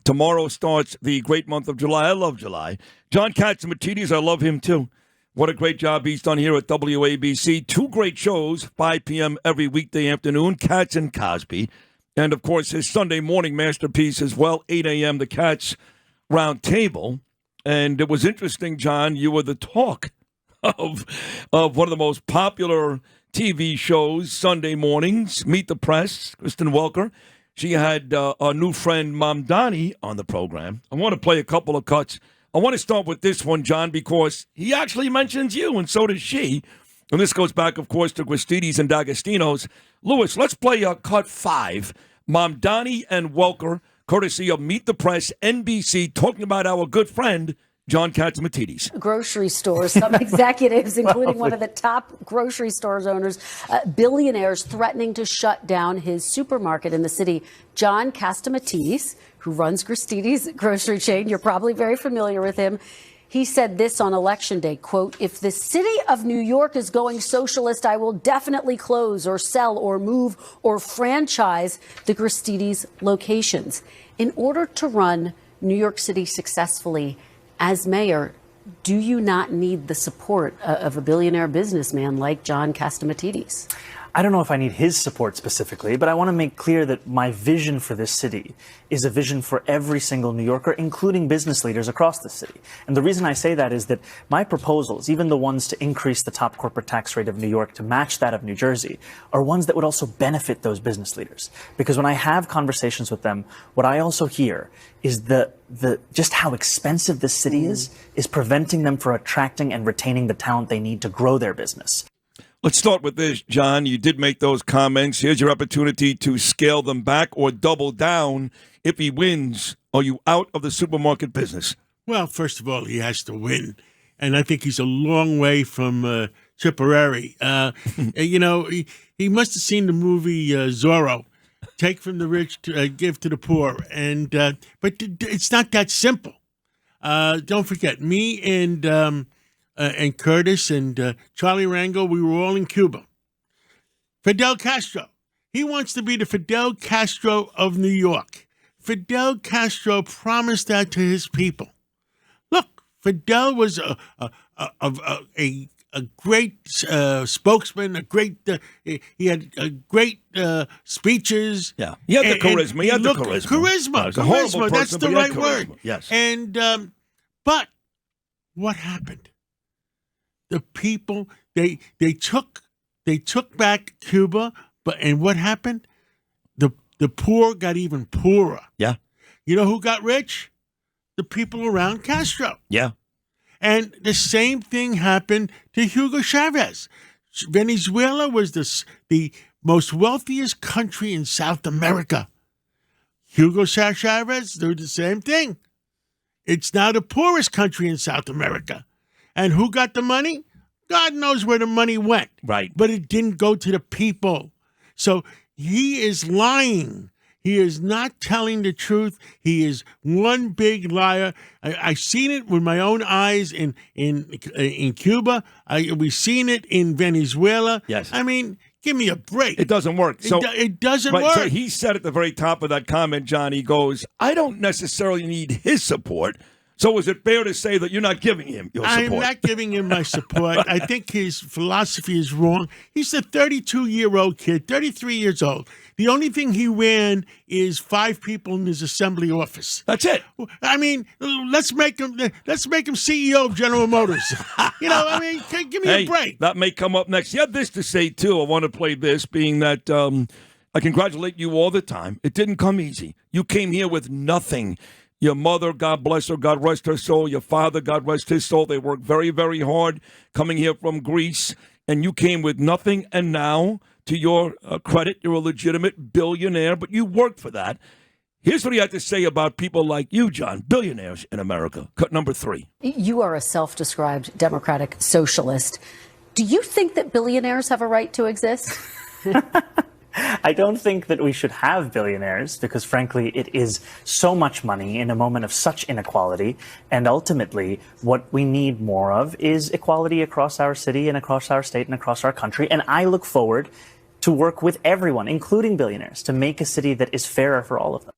Tomorrow starts the great month of July. I love July. John Catsimatidis, I love him too. What a great job he's done here at WABC. 2 great shows, 5 p.m. every weekday afternoon, Cats and Cosby. And, of course, his Sunday morning masterpiece as well, 8 a.m., the Cats Round Table. And it was interesting, John, you were the talk of one of the most popular TV shows Sunday mornings, Meet the Press, Kristen Welker. She had our new friend Mamdani on the program. I want to play a couple of cuts. I want to start with this one, John, because he actually mentions you, and so does she. And this goes back, of course, to Gristedes and D'Agostino's. Lewis, let's play cut 5. Mamdani and Welker, courtesy of Meet the Press, NBC, talking about our good friend, John Catsimatidis. Grocery stores, some executives, including one of the top grocery stores owners, billionaires threatening to shut down his supermarket in the city. John Catsimatidis, who runs Gristedes grocery chain, you're probably very familiar with him. He said this on Election Day, quote, "If the city of New York is going socialist, I will definitely close or sell or move or franchise the Gristedes locations." In order to run New York City successfully, as mayor, do you not need the support of a billionaire businessman like John Catsimatidis? I don't know if I need his support specifically, but I want to make clear that my vision for this city is a vision for every single New Yorker, including business leaders across the city. And the reason I say that is that my proposals, even the ones to increase the top corporate tax rate of New York to match that of New Jersey, are ones that would also benefit those business leaders. Because when I have conversations with them, what I also hear is the just how expensive this city is preventing them from attracting and retaining the talent they need to grow their business. Let's start with this, John. You did make those comments. Here's your opportunity to scale them back or double down. If he wins, are you out of the supermarket business? Well, first of all, he has to win. And I think he's a long way from Tipperary. He must have seen the movie Zorro. Take from the rich, to give to the poor. But it's not that simple. Don't forget, me and Curtis and Charlie Rango, we were all in Cuba. Fidel Castro. He wants to be the Fidel Castro of New York. Fidel Castro promised that to his people. Look, Fidel was a great spokesman, he had great speeches. Yeah, he had the charisma. He had the charisma. Charisma, that's the right word. Yes. And, but what happened? The people, they took back Cuba, and what happened? The poor got even poorer. Yeah. You know who got rich? The people around Castro. Yeah. And the same thing happened to Hugo Chavez. Venezuela was the most wealthiest country in South America. Hugo Chavez did the same thing. It's now the poorest country in South America. And who got the money? God knows where the money went. Right. But it didn't go to the people. So he is lying. He is not telling the truth. He is one big liar. I've seen it with my own eyes in Cuba. We've seen it in Venezuela. Yes. I mean, give me a break. It doesn't work. It doesn't work. So he said at the very top of that comment, John, he goes, I don't necessarily need his support. So is it fair to say that you're not giving him your support? I'm not giving him my support. I think his philosophy is wrong. He's a 32-year-old kid, 33 years old. The only thing he ran is 5 people in his assembly office. That's it. I mean, let's make him CEO of General Motors. Give me a break. That may come up next. You had this to say, too. I want to play this, being that I congratulate you all the time. It didn't come easy. You came here with nothing. Your mother, God bless her, God rest her soul. Your father, God rest his soul. They worked very, very hard coming here from Greece, and you came with nothing. And now, to your credit, you're a legitimate billionaire, but you worked for that. Here's what he had to say about people like you, John, billionaires in America. Cut number 3. You are a self-described democratic socialist. Do you think that billionaires have a right to exist? I don't think that we should have billionaires because, frankly, it is so much money in a moment of such inequality. And ultimately, what we need more of is equality across our city and across our state and across our country. And I look forward to work with everyone, including billionaires, to make a city that is fairer for all of them.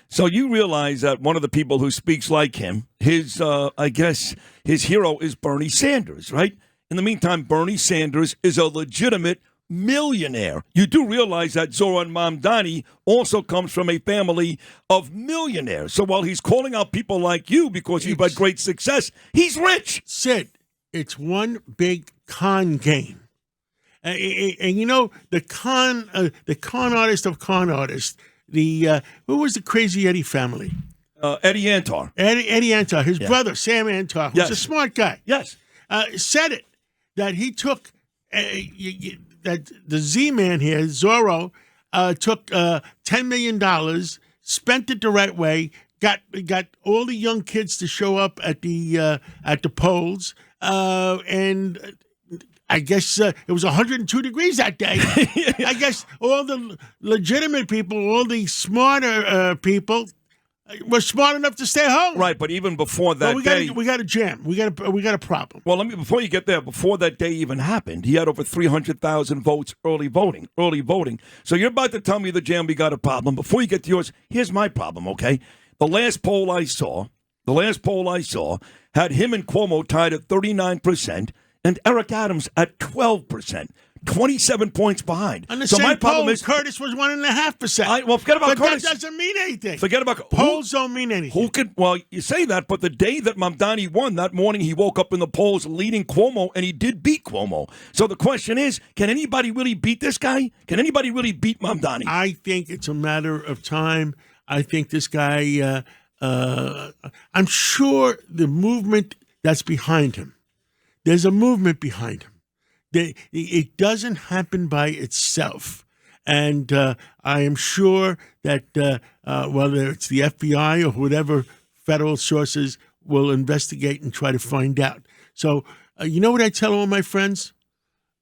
So you realize that one of the people who speaks like him, I guess his hero is Bernie Sanders, right? In the meantime, Bernie Sanders is a legitimate millionaire. You do realize that Zohran Mamdani also comes from a family of millionaires. So while he's calling out people like you because you've had great success, he's rich. Sid, it's one big con game. And you know, the con artist of con artists, who was the Crazy Eddie family? Eddie Antar. Eddie Antar, his brother, Sam Antar, who's a smart guy. Yes. Said it, that he took, that the Z-Man here, Zorro, took $10 million, spent it the right way, got all the young kids to show up at the polls, and I guess it was 102 degrees that day. I guess all the legitimate people, all the smarter people, were smart enough to stay home. Right, but even before that we got a jam. We got a problem. Well, before you get there, before that day even happened, he had over 300,000 votes early voting. So you're about to tell me the jam, we got a problem. Before you get to yours, here's my problem, okay? The last poll I saw had him and Cuomo tied at 39% and Eric Adams at 12%. 27 points behind. On the so same my problem poll, is Curtis was 1.5%. Well, forget about but Curtis. That doesn't mean anything. Forget about polls. Don't mean anything. Well, you say that, but the day that Mamdani won, that morning he woke up in the polls leading Cuomo, and he did beat Cuomo. So the question is, can anybody really beat this guy? Can anybody really beat Mamdani? I think it's a matter of time. I think this guy. I'm sure the movement that's behind him. There's a movement behind him. It doesn't happen by itself. And I am sure that whether it's the FBI or whatever federal sources will investigate and try to find out. So you know what I tell all my friends?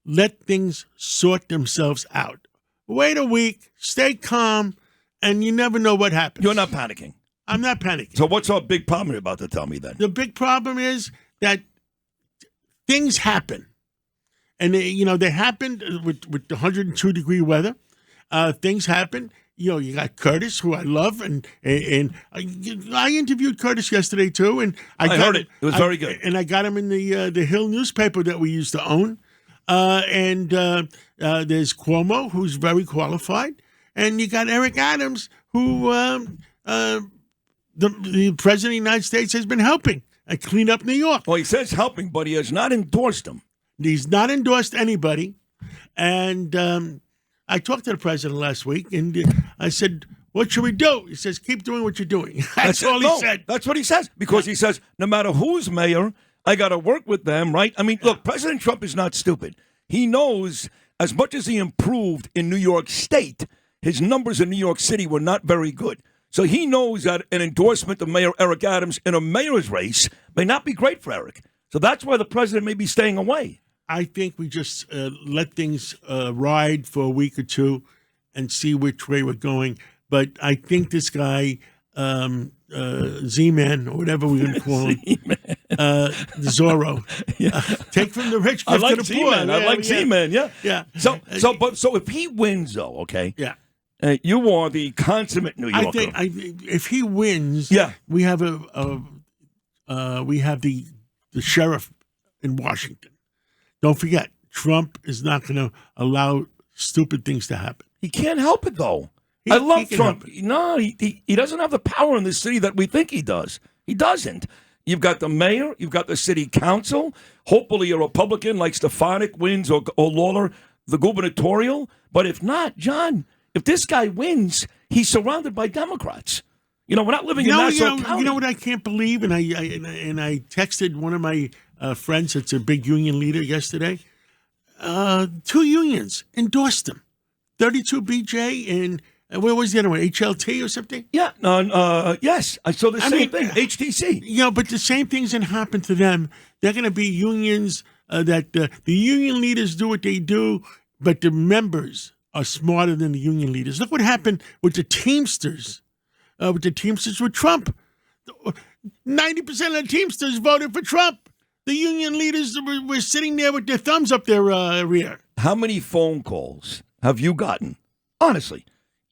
Let things sort themselves out. Wait a week, stay calm, and you never know what happens. You're not panicking. I'm not panicking. So what's our big problem you're about to tell me then? The big problem is that things happen. And they happened with the 102-degree weather. Things happen. You got Curtis, who I love, and I interviewed Curtis yesterday too, and I heard it. It was very good. And I got him in the Hill newspaper that we used to own. And there's Cuomo, who's very qualified, and you got Eric Adams, who the president of the United States has been helping clean up New York. Well, he says helping, but he has not endorsed him. He's not endorsed anybody. And I talked to the president last week, and I said, what should we do? He says, keep doing what you're doing. That's all he said. That's what he says. Because he says, no matter who's mayor, I got to work with them, right? I mean, look, President Trump is not stupid. He knows as much as he improved in New York State, his numbers in New York City were not very good. So he knows that an endorsement of Mayor Eric Adams in a mayor's race may not be great for Eric. So that's why the president may be staying away. I think we just let things ride for a week or two and see which way we're going. But I think this guy, Z-Man, or whatever we're going to call him, Zorro, take from the rich, give to the poor. I like Z-Man, yeah. So if he wins, though, okay? Yeah. You are the consummate New Yorker. I think if he wins, we have we have the sheriff in Washington. Don't forget, Trump is not going to allow stupid things to happen. He can't help it, though. I love Trump. No, he doesn't have the power in this city that we think he does. He doesn't. You've got the mayor. You've got the city council. Hopefully a Republican like Stefanik wins or Lawler, the gubernatorial. But if not, John, if this guy wins, he's surrounded by Democrats. We're not living in Nassau County. You know what I can't believe? And I texted one of my friends that's a big union leader yesterday. 2 unions endorsed him. 32BJ and where was the other one? HLT or something? Yeah. Yes. I saw the same thing. HTC. But the same thing's going to happen to them. They're going to be unions that the union leaders do what they do, but the members are smarter than the union leaders. Look what happened with the Teamsters. With Trump. 90% of the Teamsters voted for Trump. The union leaders were sitting there with their thumbs up their rear. How many phone calls have you gotten, honestly,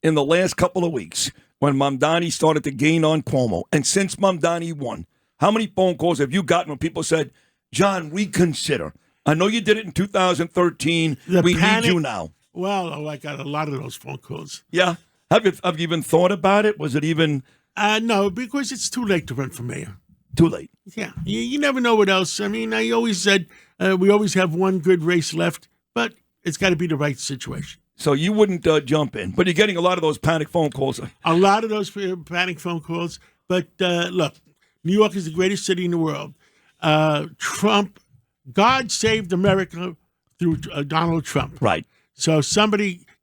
in the last couple of weeks when Mamdani started to gain on Cuomo. And since Mamdani won, how many phone calls have you gotten when people said, John, reconsider? I know you did it in 2013. We need you now. Well, I got a lot of those phone calls. Yeah. Have you even thought about it? Was it even... No, because it's too late to run for mayor. Too late. Yeah. You never know what else. I mean, I always said we always have one good race left, but it's got to be the right situation. So you wouldn't jump in. But you're getting a lot of those panic phone calls. A lot of those panic phone calls. But look, New York is the greatest city in the world. Trump, God saved America through Donald Trump. Right. So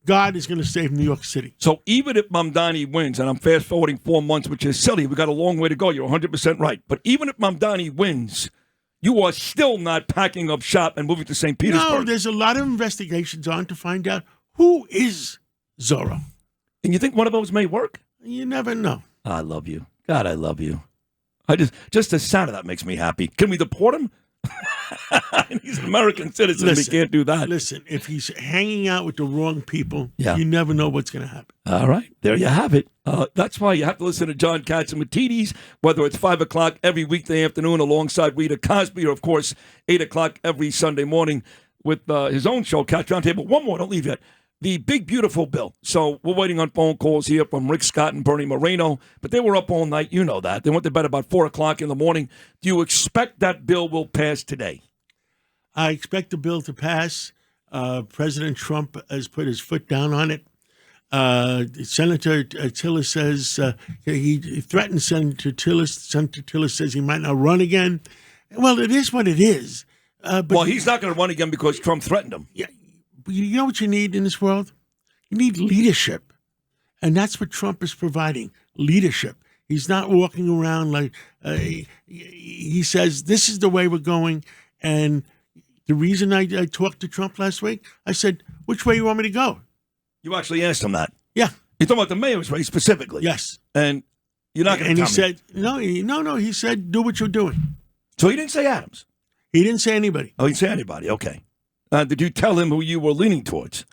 God is going to save New York City. So even if Mamdani wins, and I'm fast forwarding 4 months, which is silly, we got a long way to go. You're 100% right. But even if Mamdani wins, you are still not packing up shop and moving to St. Petersburg. No, there's a lot of investigations on to find out who is Zohran. And you think one of those may work? You never know. I love you. God, I love you. Just the sound of that makes me happy. Can we deport him? He's an American citizen. We can't do that. Listen, if he's hanging out with the wrong people, Yeah. you never know what's going to happen. All right. There you have it. That's why you have to listen to John Catsimatidis, whether it's 5 o'clock every weekday afternoon alongside Rita Cosby, or, of course, 8 o'clock every Sunday morning with his own show, Cat Roundtable. One more, don't leave yet. The big, beautiful bill. So we're waiting on phone calls here from Rick Scott and Bernie Moreno, but they were up all night. You know that. They went to bed about 4 o'clock in the morning. Do you expect that bill will pass today? I expect the bill to pass. President Trump has put his foot down on it. Senator Tillis says he threatened Senator Tillis. Senator Tillis says he might not run again. Well, it is what it is. Well, he's not going to run again because Trump threatened him. Yeah, you know what you need in this world? You need leadership. And that's what Trump is providing, leadership. He's not walking around like he says, this is the way we're going. And the reason I talked to Trump last week, I said, which way you want me to go? You actually asked him that. Yeah. You're talking about the mayor's race specifically. Yes. And you're not going to tell me. No, he said, do what you're doing. So he didn't say Adams? He didn't say anybody. Oh, he didn't say anybody. Okay. Did you tell him who you were leaning towards?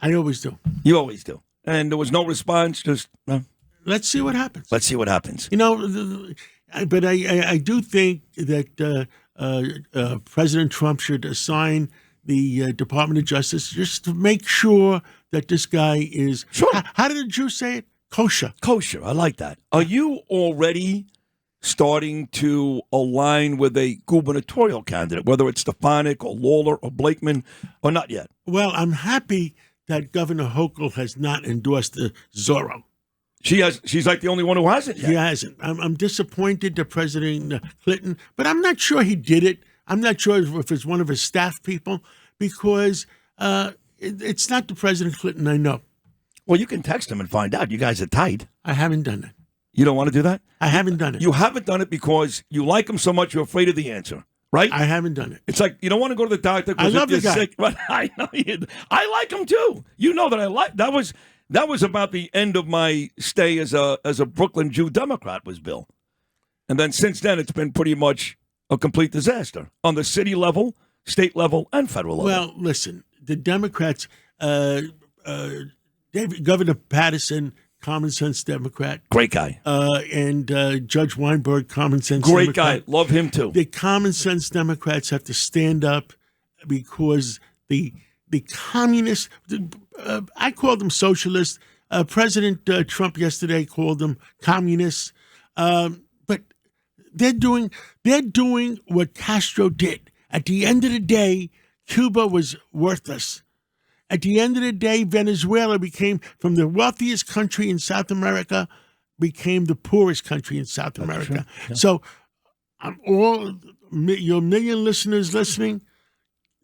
I always do. You always do. And there was no response, just... Let's see what happens. Let's see what happens. You know, but I do think that President Trump should assign the Department of Justice just to make sure that this guy is... Sure. How did the Jews say it? Kosher. Kosher. I like that. Are you already starting to align with a gubernatorial candidate, whether it's Stefanik or Lawler or Blakeman, or not yet? Well, I'm happy that Governor Hochul has not endorsed the Zorro. She's like the only one who hasn't yet. He hasn't. I'm disappointed that President Clinton, but I'm not sure he did it. I'm not sure if it's one of his staff people, because it's not the President Clinton I know. Well, you can text him and find out. You guys are tight. I haven't done that. You don't want to do that? I haven't done it. You haven't done it because you like him so much you're afraid of the answer, right? I haven't done it. It's like you don't want to go to the doctor because I love you're the guy. sick. But I know I like him too. You know that I like that was about the end of my stay as a Brooklyn Jew Democrat was Bill. And then since then it's been pretty much a complete disaster on the city level, state level, and federal level. Well, listen, the Democrats, Governor Patterson, common sense Democrat. Great guy. And Judge Weinberg, common sense Great Democrat. guy. Love him too. The common sense Democrats have to stand up because the communists, I called them socialists. President Trump yesterday called them communists. But they're doing what Castro did. At the end of the day, Cuba was worthless. At the end of the day, Venezuela became, from the wealthiest country in South America, became the poorest country in South America. Yeah. So, your million listeners listening,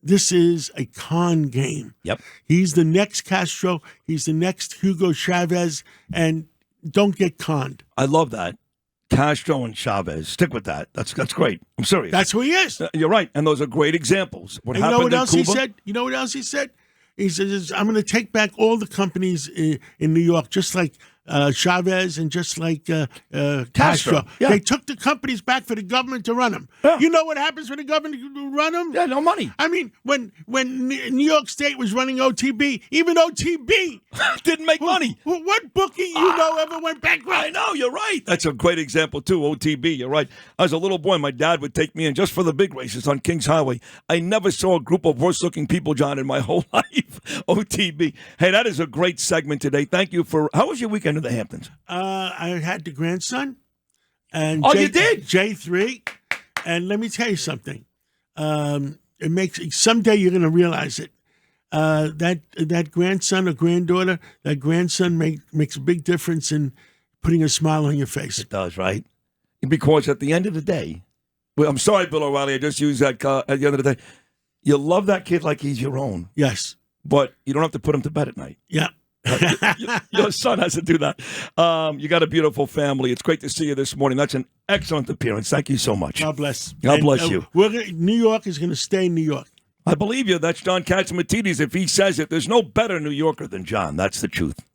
this is a con game. Yep. He's the next Castro. He's the next Hugo Chavez, and don't get conned. I love that. Castro and Chavez. Stick with that. That's great. I'm serious. That's who he is. You're right, and those are great examples. You know what else he said? You know what else he said? He says, I'm going to take back all the companies in New York, just like Chavez and just like Castro. Yeah. They took the companies back for the government to run them. Yeah. You know what happens when the government run them? Yeah, no money. I mean, when New York State was running OTB, even OTB Didn't make money. What bookie you know ever went bankrupt? I know, you're right. That's a great example, too, OTB. You're right. As a little boy, my dad would take me in just for the big races on Kings Highway. I never saw a group of worse-looking people, John, in my whole life. OTB. Hey, that is a great segment today. Thank you for... How was your weekend in the Hamptons? I had the grandson. And You did? J3. And let me tell you something. It makes... Someday you're going to realize it. That grandson or granddaughter, that grandson makes a big difference in putting a smile on your face. It does, right? Because at the end of the day... Well, I'm sorry, Bill O'Reilly. I just used that at the end of the day. You love that kid like he's your own. Yes. But you don't have to put him to bed at night. Yeah. Your son has to do that. You got a beautiful family. It's great to see you this morning. That's an excellent appearance. Thank you so much. God bless. God bless you. New York is going to stay New York. I believe you. That's John Catsimatidis. If he says it, there's no better New Yorker than John. That's the truth.